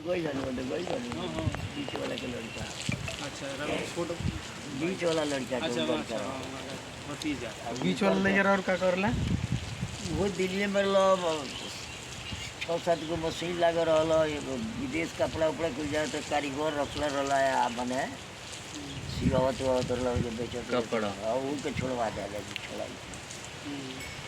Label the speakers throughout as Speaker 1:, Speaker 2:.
Speaker 1: गई जाने वाले गई जाने
Speaker 2: हाँ हाँ
Speaker 1: बीच वाला के लड़का
Speaker 2: अच्छा फोटो
Speaker 1: बीच वाला लड़का
Speaker 2: अच्छा
Speaker 1: के
Speaker 2: अच्छा हाँ, भतीजा
Speaker 3: बीच वाला लेजर और का करला
Speaker 1: वो दिल्ली में लो 6-7 गो मशीन लगे रहा एगो विदेश कपड़ा उपड़ा कुल जाए तो कारीगर रखले रहा मने सियावत वत रहा बेचत
Speaker 3: कपड़ा।
Speaker 1: वो के छोड़वा दे छोड़ा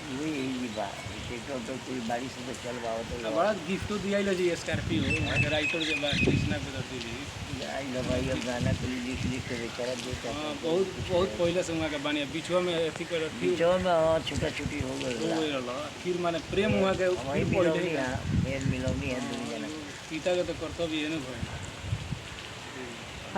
Speaker 1: वही यही बा ट्रैक्टर तो कोई बारिश से चलवाओ तो
Speaker 2: बड़ा गिफ्टो दिया जी स्कॉर्पियो राइटर के बाद कृष्णा के दर्दी जी
Speaker 1: आई भाई अब गाना को लिख लिख के बेचारा देता
Speaker 2: हाँ बहुत बहुत पहले से वहाँ के बानी बीचवा में अथी कर फिर
Speaker 1: बीचो में हाँ छोटा छोटी हो गई
Speaker 2: हो गई रहला फिर माने प्रेम वहाँ के
Speaker 1: वही
Speaker 2: फिर पहले
Speaker 1: मिलौनी है मेल मिलौनी है दुनिया में
Speaker 2: पिता के तो कर्तव्य है ना भाई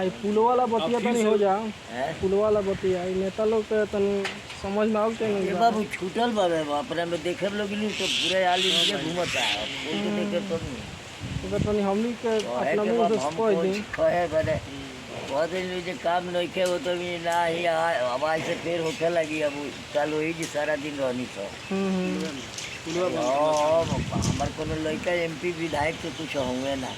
Speaker 3: आई पुल वाला बतिया
Speaker 2: अब फिर
Speaker 3: तनी
Speaker 2: से-
Speaker 3: हो जा
Speaker 1: हैं
Speaker 3: पुल वाला बतिया ई नेता लोग के तनी समझ में आउ के
Speaker 1: ये
Speaker 3: नहीं
Speaker 1: बाबू छूटल बाबे अपने में देखे लोग नहीं तो पूरे आल इंडिया घूमता है कोई तो देखे तो नहीं
Speaker 3: तो तनी हमनी के
Speaker 1: कहे
Speaker 3: अपना
Speaker 1: के
Speaker 3: मुंह
Speaker 1: बाद
Speaker 3: से
Speaker 1: हम
Speaker 3: कह दी
Speaker 1: कुछ कहे बने बहुत दिन जो काम नहीं के वो तो भी ना ही हवाई से फिर होके लगी अब चालू ही जी सारा दिन रहनी तो
Speaker 2: पुलवा
Speaker 1: हमारे को लड़का एमपी विधायक तो कुछ होंगे ना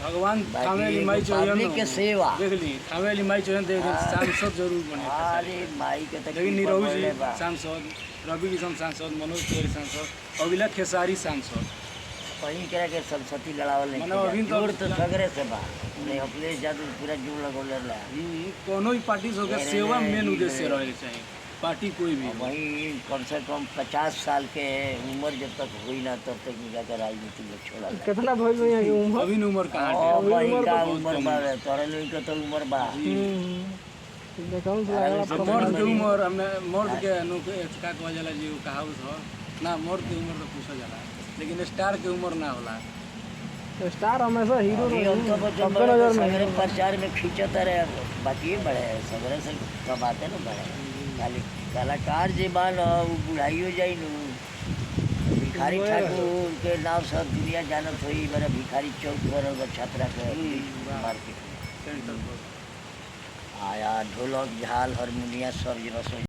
Speaker 2: भगवान
Speaker 1: बाकी
Speaker 2: थामेली माई
Speaker 1: पब्लिक के सेवा
Speaker 2: देख ली थामेली माई चोहन देख ली सांसद जरूर बने
Speaker 1: अरे माई के तक
Speaker 2: लेकिन निरहु जी सांसद रवि किशन सांसद मनोज तिवारी सांसद अभिला खेसारी सांसद
Speaker 1: कहीं करा के सरस्वती लड़ावल
Speaker 2: मने अभी तो-
Speaker 1: जोड़ तो सगरे से बा नहीं अपने जादू पूरा जोड़ लगोले ला
Speaker 2: कोनो भी पार्टी से होकर सेवा मेन उद्देश्य रहे चाहिए पार्टी कोई भी हो।
Speaker 1: वही कम से कम 50 साल के उम्र जब तक हुई ना तब तक निका के राजनीति में छोड़ा ला।
Speaker 3: कितना भइल बा यहाँ के उम्र
Speaker 2: अभी न उम्र कहाँ
Speaker 1: और
Speaker 2: है
Speaker 1: वही का
Speaker 2: बहुत
Speaker 1: उम्र
Speaker 2: कम
Speaker 1: बा
Speaker 2: है।
Speaker 1: तोरा लोग के तो उम्र बा
Speaker 3: देखौं से
Speaker 1: अरे
Speaker 3: लागला
Speaker 1: सब
Speaker 3: पता
Speaker 2: मर्द के
Speaker 3: नहीं।
Speaker 2: उम्र हमें मर्द के अनु का कहा जाला जी वो कहावत हो ना मर्द के उम्र तो पूछा जाला लेकिन स्टार के उम्र ना होला
Speaker 3: स्टार हमेशा हीरो
Speaker 1: अभी
Speaker 3: रही
Speaker 1: हम तो बच्चों
Speaker 3: सबके नजर में
Speaker 1: सगरे प्रचार में खींचत रहे बाकी बढ़े सगरे से कमाते ना बढ़े खाली कलाकार जे बान वो बुढ़ाइयो जाई नु भिखारी ठाकुर के नाम सब दुनिया जानत होई मेरा भिखारी चौक पर छात्रा के मार्केट
Speaker 2: सेंटर पर
Speaker 1: आया ढोलक झाल हारमोनिया सब जगह